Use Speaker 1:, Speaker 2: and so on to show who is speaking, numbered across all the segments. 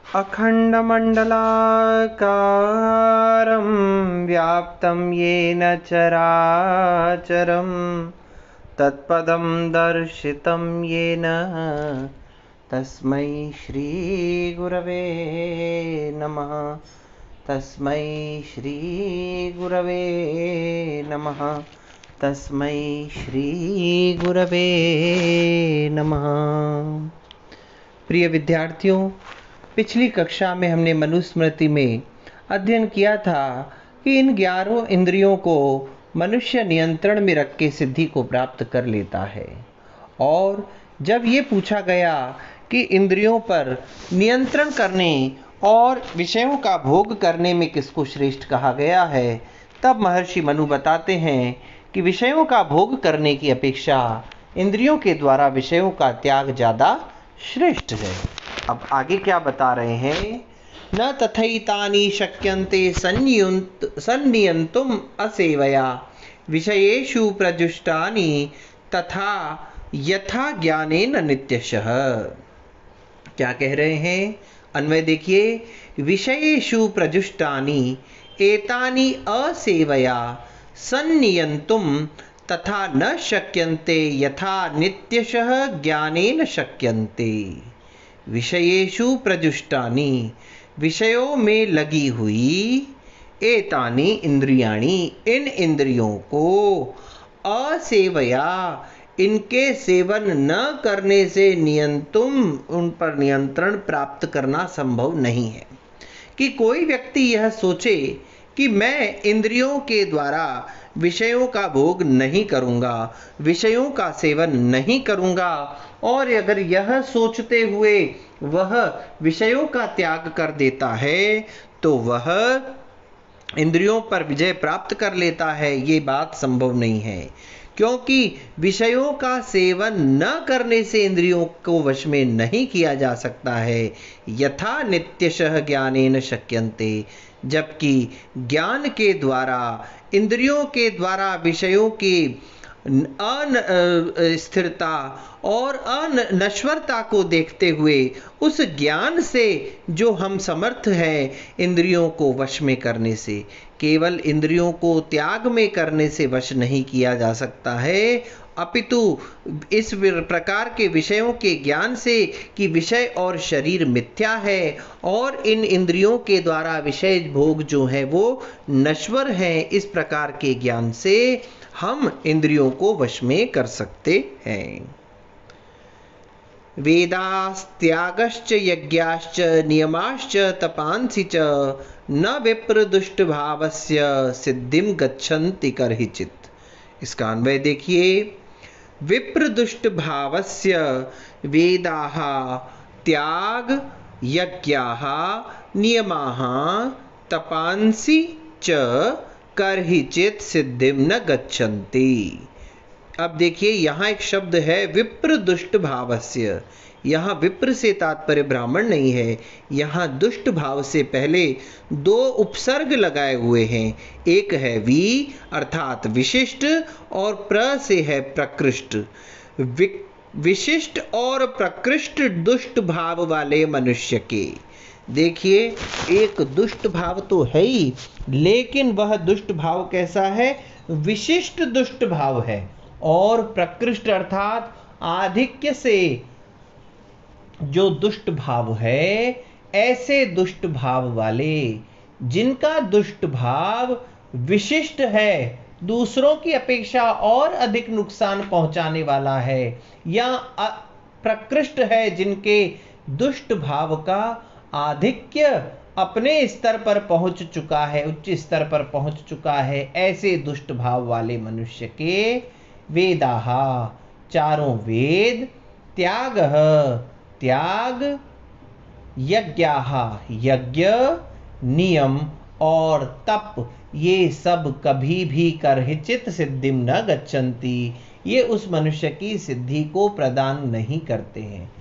Speaker 1: अखण्डमण्डलाकारं व्याप्तं येन चराचरं तत्पदं दर्शितं येन तस्मै श्रीगुरवे नमः। तस्मै श्रीगुरवे नमः। तस्मै श्रीगुरवे नमः। प्रिय विद्यार्थियों, पिछली कक्षा में हमने मनुस्मृति में अध्ययन किया था कि इन 11 इंद्रियों को मनुष्य नियंत्रण में रख के सिद्धि को प्राप्त कर लेता है। और जब ये पूछा गया कि इंद्रियों पर नियंत्रण करने और विषयों का भोग करने में किसको श्रेष्ठ कहा गया है, तब महर्षि मनु बताते हैं कि विषयों का भोग करने की अपेक्षा इंद्रियों के द्वारा विषयों का त्याग ज़्यादा श्रेष्ठ है। अब आगे क्या बता रहे हैं? न तथैतानि शक्यन्ते सन्नियन्तुम् असेवया विषयेषु प्रजुष्टानि तथा यथा ज्ञानेन नित्यशः। क्या कह रहे हैं? अन्वय देखिए, विषयेषु प्रजुष्टानि एतानि असेवया सन्नियन्तुम् तथा न शक्यन्ते यथा नित्यशः ज्ञानेन शक्यन्ते। विषयेषु प्रजुष्टानि, विषयों में लगी हुई, एतानि इंद्रियाणि, इन इंद्रियों को, असेवया, इनके सेवन न करने से नियंतुम, उन पर नियंत्रण प्राप्त करना संभव नहीं है। कि कोई व्यक्ति यह सोचे कि मैं इंद्रियों के द्वारा विषयों का भोग नहीं करूंगा, विषयों का सेवन नहीं करूंगा, और अगर यह सोचते हुए वह विषयों का त्याग कर देता है तो वह इंद्रियों पर विजय प्राप्त कर लेता है। ये बात संभव नहीं है, क्योंकि विषयों का सेवन न करने से इंद्रियों को वश में नहीं किया जा सकता है। यथा नित्यशः ज्ञानेन शक्यन्ते, जबकि ज्ञान के द्वारा, इंद्रियों के द्वारा विषयों की अस्थिरता और अनश्वरता को देखते हुए उस ज्ञान से जो हम समर्थ हैं इंद्रियों को वश में करने से, केवल इंद्रियों को त्याग में करने से वश नहीं किया जा सकता है, अपितु इस प्रकार के विषयों के ज्ञान से कि विषय और शरीर मिथ्या है और इन इंद्रियों के द्वारा विषय भोग जो है वो नश्वर है, इस प्रकार के ज्ञान से हम इंद्रियों को वश में कर सकते हैं। वेदास्त्यागश्च यज्ञाश्च नियमाश्च तपांसि च न विप्रदुष्ट भावस्य सिद्धिं गच्छन्ति कर्हिचित्। इसका अन्वय देखिए, विप्रदुष्ट भावस्य वेदाः त्याग यज्ञाः नियमाः तपांसि च कर्हिचित् सिद्धिं न गच्छन्ति। अब देखिए, यहाँ एक शब्द है विप्र दुष्ट भावस्य। यहाँ विप्र से तात्पर्य ब्राह्मण नहीं है, यहाँ दुष्ट भाव से पहले 2 उपसर्ग लगाए हुए हैं। एक है वी अर्थात विशिष्ट और प्र से है प्रकृष्ट। विशिष्ट और प्रकृष्ट दुष्ट भाव वाले मनुष्य के, देखिए एक दुष्ट भाव तो है ही, लेकिन वह दुष्ट भाव कैसा है? विशिष्ट दुष्ट भाव है। और प्रकृष्ट अर्थात आधिक्य से जो दुष्ट भाव है, ऐसे दुष्ट भाव वाले जिनका दुष्ट भाव विशिष्ट है, दूसरों की अपेक्षा और अधिक नुकसान पहुंचाने वाला है, या प्रकृष्ट है जिनके दुष्ट भाव का आधिक्य अपने स्तर पर पहुंच चुका है, उच्च स्तर पर पहुंच चुका है, ऐसे दुष्ट भाव वाले मनुष्य के वेदाः, चारों वेद, त्यागः त्याग, यज्ञाः यज्ञ, नियम और तप, ये सब कभी भी कर्हिचित् सिद्धिं न गच्छन्ति, ये उस मनुष्य की सिद्धि को प्रदान नहीं करते हैं।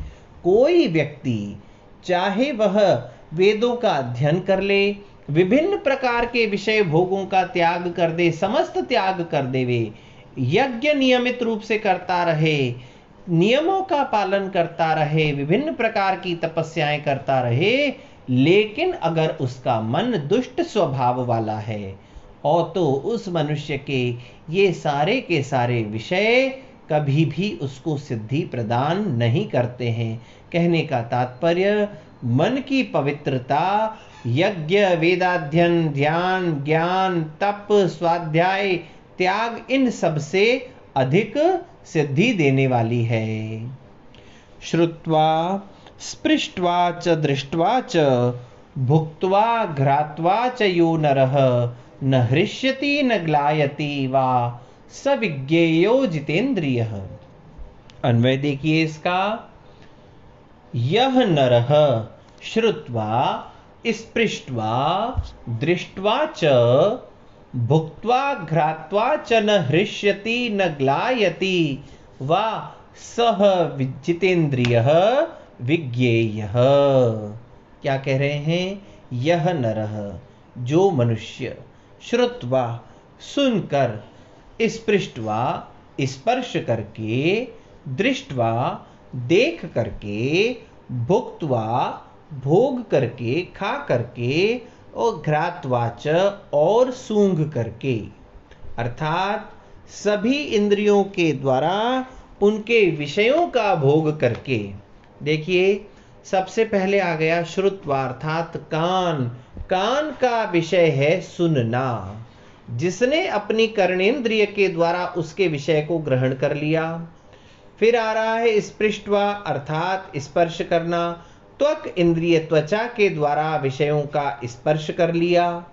Speaker 1: कोई व्यक्ति चाहे वह वेदों का अध्ययन कर ले, विभिन्न प्रकार के विषय भोगों का त्याग कर दे, समस्त त्याग कर देवे, यज्ञ नियमित रूप से करता रहे, नियमों का पालन करता रहे, विभिन्न प्रकार की तपस्याएं करता रहे, लेकिन अगर उसका मन दुष्ट स्वभाव वाला है और तो उस मनुष्य के ये सारे के सारे विषय कभी भी उसको सिद्धि प्रदान नहीं करते हैं। कहने का तात्पर्य मन की पवित्रता यज्ञ, वेदाध्ययन, ध्यान, ज्ञान, तप, स्वाध्याय, त्याग इन सब से अधिक सिद्धि देने वाली है। श्रुत्वा स्पृष्ट्वा च दृष्ट्वा च भुक्त्वा घ्रात्वा च यो नरः न हृष्यति न ग्लायति वा स विज्ञेयो जितेन्द्रियः। अन्वय देखिए इसका। यह नरः श्रुत्वा स्पृष्ट्वा दृष्ट्वा च भुक्त्वा घ्रात्वा च न हृष्यति न ग्लायति वा सह जितेन्द्रियः विज्ञेयः। क्या कह रहे हैं? यह नरः, जो मनुष्य, श्रुत्वा सुनकर, स्पृष्ट्वा स्पर्श करके, दृष्ट्वा देख करके, भुक्त्वा भोग करके, खा करके, और घ्रात्वा च और सूंघ करके, अर्थात सभी इंद्रियों के द्वारा उनके विषयों का भोग करके। देखिए सबसे पहले आ गया श्रुत्वा अर्थात कान। कान का विषय है सुनना। जिसने अपनी कर्णेंद्रिय के द्वारा उसके विषय को ग्रहण कर लिया। फिर आ रहा है स्पृष्ट्वा अर्थात स्पर्श करना। त्वक इंद्रिय त्वचा के द्वारा विषयों का स्पर्श कर लिया।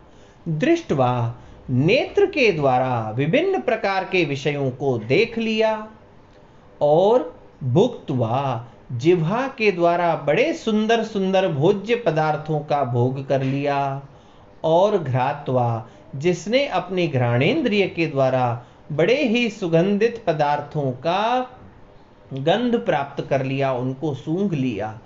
Speaker 1: दृष्ट्वा नेत्र के द्वारा विभिन्न प्रकार के विषयों को देख लिया। और भुक्त्वा जिह्वा के द्वारा बड़े सुंदर सुंदर भोज्य पदार्थों का भोग कर लिया। और घ्रात्वा जिसने अपने घ्राणेंद्रिय के द्वारा बड़े ही सुगंधित पदार्थों का गंध प्राप्त कर लिया, उनको सूंघ लिया।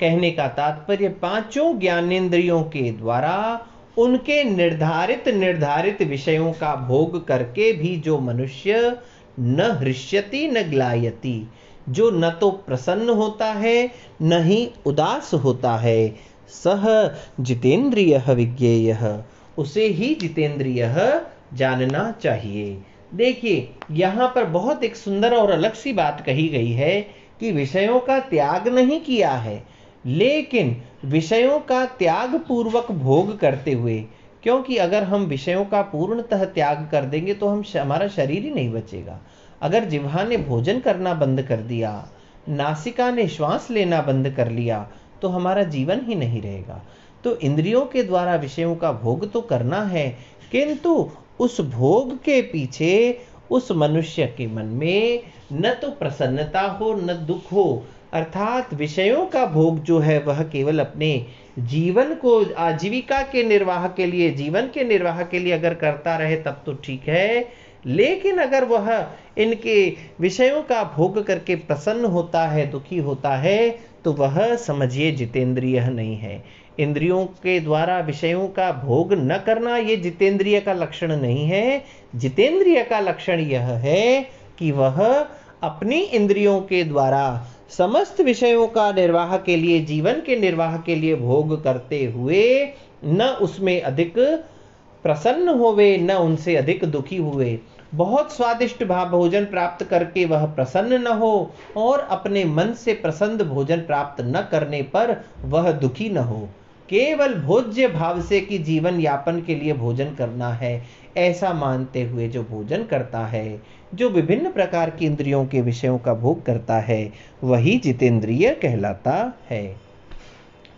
Speaker 1: कहने का तात्पर्य पांचों ज्ञानेंद्रियों के द्वारा उनके निर्धारित विषयों का भोग करके भी जो मनुष्य न हृष्यति न ग्लायति, जो न तो प्रसन्न होता है न ही उदास होता है, सह जितेन्द्रियः विज्ञेयः, उसे ही जितेंद्रियः जानना चाहिए। देखिए यहाँ पर बहुत एक सुंदर और अलग सी बात कही गई है कि विषयों का त्याग नहीं किया है, लेकिन विषयों का त्याग पूर्वक भोग करते हुए। क्योंकि अगर हम विषयों का पूर्णतः त्याग कर देंगे तो हमारा शरीर ही नहीं बचेगा। अगर जिह्वा ने भोजन करना बंद कर दिया, नासिका ने श्वास लेना बंद कर लिया, तो हमारा जीवन ही नहीं रहेगा। तो इंद्रियों के द्वारा विषयों का भोग तो करना है, किंतु उस भोग के पीछे उस मनुष्य के मन में न तो प्रसन्नता हो न दुख हो। अर्थात विषयों का भोग जो है वह केवल अपने जीवन को आजीविका के निर्वाह के लिए, जीवन के निर्वाह के लिए अगर करता रहे तब तो ठीक है, लेकिन अगर वह इनके विषयों का भोग करके प्रसन्न होता है, दुखी होता है, तो वह समझिए जितेंद्रिय नहीं है। इंद्रियों के द्वारा विषयों का भोग न करना ये जितेंद्रिय का लक्षण नहीं है। जितेंद्रिय का लक्षण यह है कि वह अपनी इंद्रियों के द्वारा समस्त विषयों का निर्वाह के लिए, जीवन के निर्वाह के लिए भोग करते हुए न उसमें अधिक प्रसन्न होवे न उनसे अधिक दुखी हुए। बहुत स्वादिष्ट भोजन प्राप्त करके वह प्रसन्न न हो और अपने मन से प्रसन्न भोजन प्राप्त न करने पर वह दुखी न हो। केवल भोज्य भाव से कि जीवन यापन के लिए भोजन करना है, ऐसा मानते हुए जो भोजन करता है, जो विभिन्न प्रकार की इंद्रियों के विषयों का भोग करता है, वही जितेंद्रिय कहलाता है।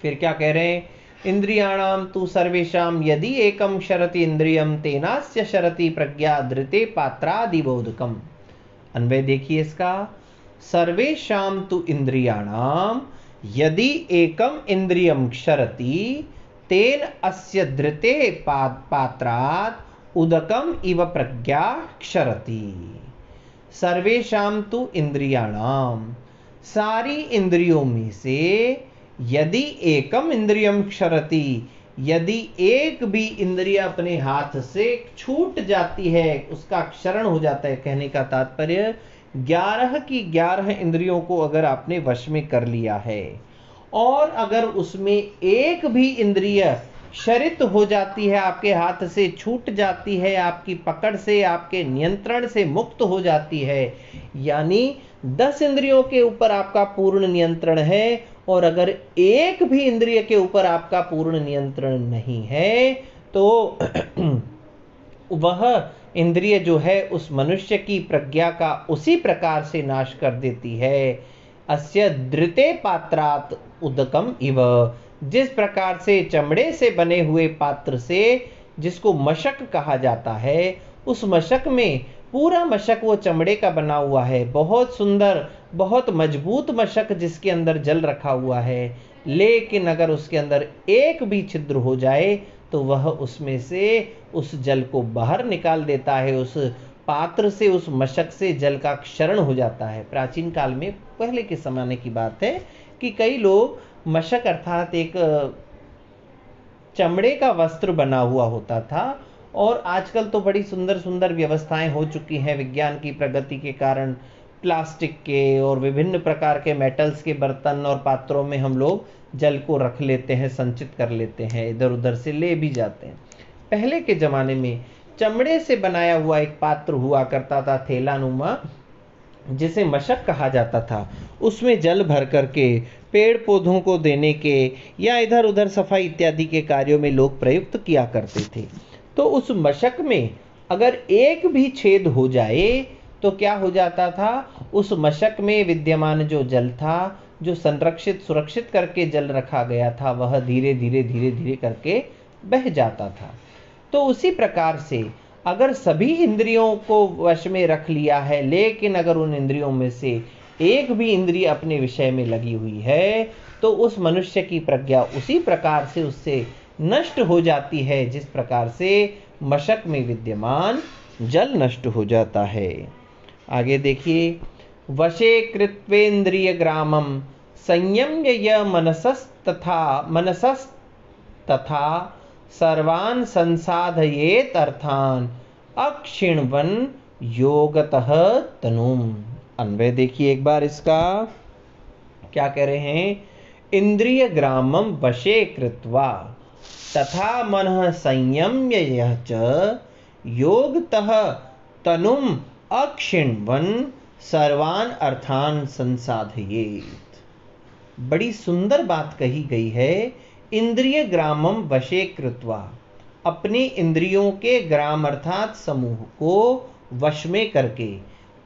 Speaker 1: फिर क्या कह रहे हैं? इंद्रियाणाम तु सर्वेषाम यदि एकम शरति इंद्रियम तेनास्य शरति प्रज्ञा धृते पात्रादिबोधकम। अन्वय देखिए इसका। सर्वेषाम तु इंद्रियाणाम यदि एकम इंद्रियम क्षरति तेन अस्य धृते पात्रात् उदकम इव प्रज्ञा क्षरति। सर्वेषाम तु इंद्रियाणाम, सारी इंद्रियों में से यदि एकम इंद्रियम क्षरति, यदि एक भी इंद्रिय अपने हाथ से छूट जाती है, उसका क्षरण हो जाता है। कहने का तात्पर्य 11 की 11 इंद्रियों को अगर आपने वश में कर लिया है और अगर उसमें एक भी इंद्रिय क्षरित हो जाती है, आपके हाथ से छूट जाती है, आपकी पकड़ से, आपके नियंत्रण से मुक्त हो जाती है, यानी 10 इंद्रियों के ऊपर आपका पूर्ण नियंत्रण है, और अगर एक भी इंद्रिय के ऊपर आपका पूर्ण नियंत्रण नहीं है, तो वह इंद्रिय जो है उस मनुष्य की प्रज्ञा का उसी प्रकार से नाश कर देती है। अस्य धृते पात्रात उदकम इव, जिस प्रकार से चमड़े से बने हुए पात्र से, जिसको मशक कहा जाता है, उस मशक में पूरा मशक वो चमड़े का बना हुआ है, बहुत सुंदर, बहुत मजबूत मशक जिसके अंदर जल रखा हुआ है, लेकिन अगर उसके अंदर एक भी छिद्र हो जाए तो वह उसमें से उस जल को बाहर निकाल देता है, उस पात्र से, उस मशक से जल का क्षरण हो जाता है। प्राचीन काल में, पहले के जमाने की बात है, कि कई लोग मशक अर्थात एक चमड़े का वस्त्र बना हुआ होता था, और आजकल तो बड़ी सुंदर सुंदर व्यवस्थाएं हो चुकी हैं विज्ञान की प्रगति के कारण, प्लास्टिक के और विभिन्न प्रकार के मेटल्स के बर्तन और पात्रों में हम लोग जल को रख लेते हैं, संचित कर लेते हैं, इधर उधर से ले भी जाते हैं। पहले के जमाने में चमड़े से बनाया हुआ एक पात्र हुआ करता था, थैलानुमा, जिसे मशक कहा जाता था। उसमें जल भर करके पेड़ पौधों को देने के या इधर उधर सफाई इत्यादि के कार्यों में लोग प्रयुक्त किया करते थे। तो उस मशक में अगर एक भी छेद हो जाए तो क्या हो जाता था, उस मशक में विद्यमान जो जल था, जो संरक्षित सुरक्षित करके जल रखा गया था, वह धीरे धीरे धीरे धीरे करके बह जाता था। तो उसी प्रकार से अगर सभी इंद्रियों को वश में रख लिया है, लेकिन अगर उन इंद्रियों में से एक भी इंद्रिय अपने विषय में लगी हुई है, तो उस मनुष्य की प्रज्ञा उसी प्रकार से उससे नष्ट हो जाती है जिस प्रकार से मशक में विद्यमान जल नष्ट हो जाता है। आगे देखिए, वशे कृत्वेन्द्रिय ग्रामम संयम्य य मनसस्तथा सर्वान् संसाधयेत अर्थान अक्षिण्वन् योगतः तनुम। अन्वय देखिए एक बार इसका, क्या कह रहे हैं, इंद्रिय ग्रामम वशे कृत्वा तथा मनः संयम्य यः च योगतः तनुम अक्षिण्वन् सर्वान् अर्थान् संसाधयेत। बड़ी सुंदर बात कही गई है। इंद्रिय ग्रामम वशे कृत्वा, अपने इंद्रियों के ग्राम अर्थात समूह को वश में करके,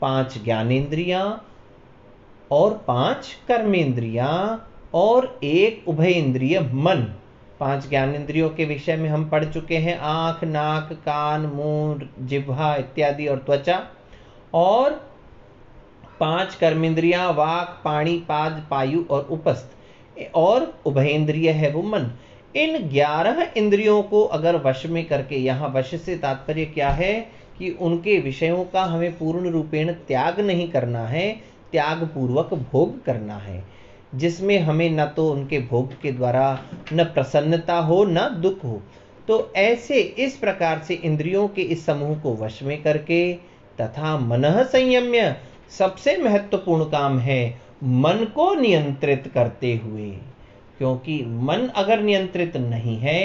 Speaker 1: 5 ज्ञानेंद्रियां और 5 कर्मेंद्रियां और 1 उभय इंद्रिय मन। 5 ज्ञानेंद्रियों के विषय में हम पढ़ चुके हैं, आंख, नाक, कान, मुंह, जिह्वा इत्यादि और त्वचा, और 5 कर्मेंद्रियां वाक, पाणी, पाद, पायु और उपस्थ, और उभयेंद्रिय है वो मन। इन 11 इंद्रियों को अगर वश में करके, यहाँ वश से तात्पर्य क्या है कि उनके विषयों का हमें पूर्ण रूपेण त्याग नहीं करना है, त्याग पूर्वक भोग करना है, जिसमें हमें न तो उनके भोग के द्वारा न प्रसन्नता हो न दुख हो। तो ऐसे इस प्रकार से इंद्रियों के इस समूह को वश में करके, तथा मनः संयम्य, सबसे महत्वपूर्ण काम है मन को नियंत्रित करते हुए, क्योंकि मन अगर नियंत्रित नहीं है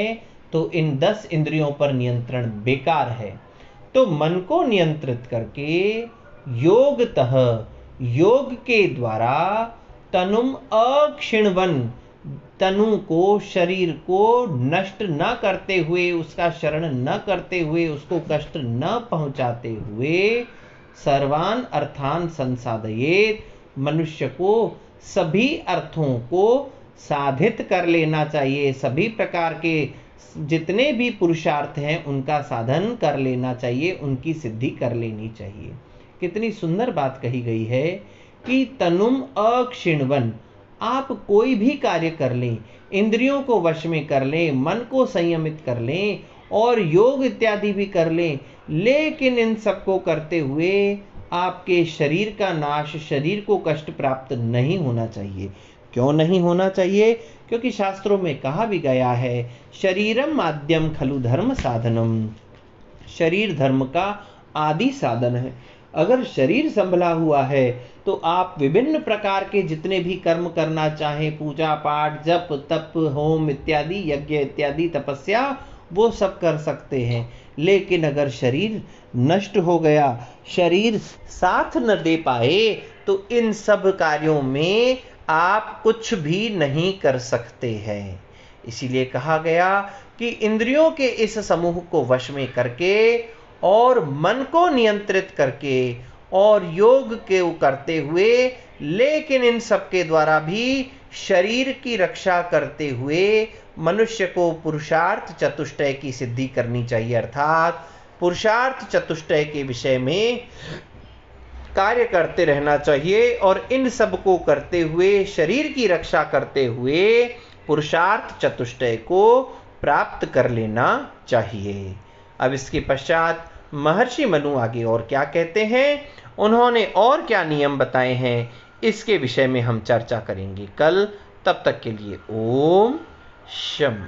Speaker 1: तो इन 10 इंद्रियों पर नियंत्रण बेकार है। तो मन को नियंत्रित करके योगतः, योग के द्वारा, तनुम अक्षिण्वन्, तनु को, शरीर को नष्ट न करते हुए, उसका शरण न करते हुए, उसको कष्ट न पहुंचाते हुए, सर्वान् अर्थान् संसाधयेत, मनुष्य को सभी अर्थों को साधित कर लेना चाहिए, सभी प्रकार के जितने भी पुरुषार्थ हैं उनका साधन कर लेना चाहिए, उनकी सिद्धि कर लेनी चाहिए। कितनी सुंदर बात कही गई है कि तनुम अक्षिण्वन्, आप कोई भी कार्य कर लें, इंद्रियों को वश में कर लें, मन को संयमित कर लें और योग इत्यादि भी कर लें, लेकिन इन सबको करते हुए आपके शरीर का नाश, शरीर को कष्ट प्राप्त नहीं होना चाहिए। क्यों नहीं होना चाहिए? क्योंकि शास्त्रों में कहा भी गया है, शरीरम माध्यम खलु धर्म साधनम, शरीर धर्म का आदि साधन है। अगर शरीर संभला हुआ है तो आप विभिन्न प्रकार के जितने भी कर्म करना चाहें, पूजा पाठ, जप तप, होम इत्यादि, यज्ञ इत्यादि, तपस्या, वो सब कर सकते हैं। लेकिन अगर शरीर नष्ट हो गया, शरीर साथ न दे पाए, तो इन सब कार्यों में आप कुछ भी नहीं कर सकते हैं। इसीलिए कहा गया कि इंद्रियों के इस समूह को वश में करके और मन को नियंत्रित करके और योग के करते हुए, लेकिन इन सब के द्वारा भी शरीर की रक्षा करते हुए मनुष्य को पुरुषार्थ चतुष्टय की सिद्धि करनी चाहिए। अर्थात पुरुषार्थ चतुष्टय के विषय में कार्य करते रहना चाहिए और इन सब को करते हुए, शरीर की रक्षा करते हुए पुरुषार्थ चतुष्टय को प्राप्त कर लेना चाहिए। अब इसके पश्चात महर्षि मनु आगे और क्या कहते हैं, उन्होंने और क्या नियम बताए हैं, इसके विषय में हम चर्चा करेंगे कल। तब तक के लिए ओम शम।